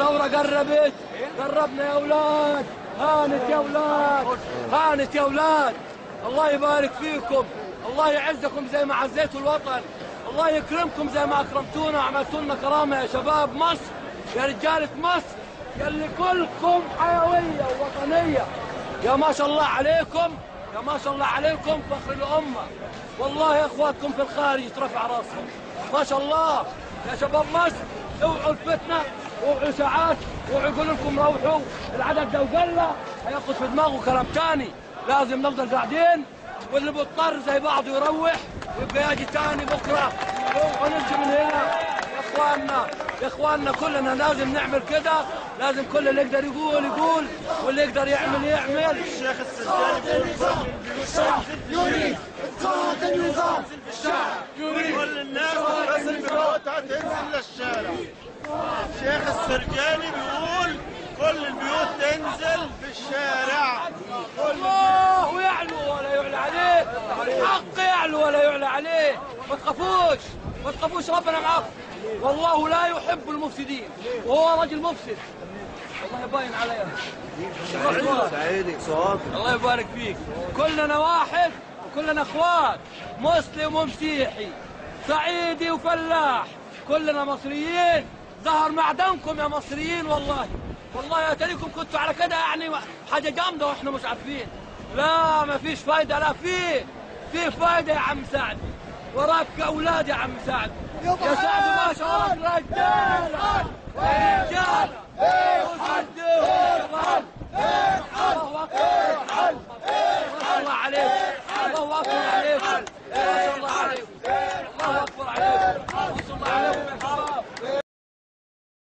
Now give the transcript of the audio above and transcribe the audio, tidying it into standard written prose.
الثورة قربت، قربنا يا أولاد، هانت يا أولاد، هانت يا أولاد. الله يبارك فيكم، الله يعزكم زي ما عزيتوا الوطن، الله يكرمكم زي ما أكرمتونا وعملتوا لنا كرامة يا شباب مصر، يا رجالة مصر، يلي كلكم حيوية ووطنية. يا ما شاء الله عليكم، يا ما شاء الله عليكم، فخر الأمة. والله يا اخواتكم في الخارج يترفع راسهم، ما شاء الله يا شباب مصر. اوعوا الفتنه، اوعوا اشاعات، اوعوا يقولوا لكم روحوا العدد لو قل هياخذ في دماغه كلام ثاني. لازم نفضل قاعدين، واللي بيضطر زي بعضه يروح ويبقى يجي ثاني بكره. اوعوا نمشي من هنا يا اخواننا، يا اخواننا كلنا لازم نعمل كده، لازم كل اللي يقدر يقول يقول، واللي يقدر يعمل يعمل. الشيخ السرجاني الشعب يريد إسقاط النظام، الشعب يريد كل الناس تنزل بيوتها، تنزل للشارع. الشيخ السرجاني بيقول كل البيوت تنزل في الشارع. الله يعلو ولا يعلى عليه، الحق يعلو ولا يعلى عليه. ما تخافوش، ما تخافوش، ربنا معاكم. والله لا يحب المفسدين، وهو رجل مفسد. والله باين عليا. سعيدك صوت. الله يبارك فيك. كلنا واحد وكلنا اخوات، مسلم ومسيحي، صعيدي وفلاح، كلنا مصريين. ظهر معدنكم يا مصريين. والله والله يا تريكم كنتوا على كده يعني حاجه جامده واحنا مش عارفين. لا ما فيش فايده، لا في فايده يا عم سعد. وراك اولاد يا عم سعد، يا سعد ما شاء الله رجال.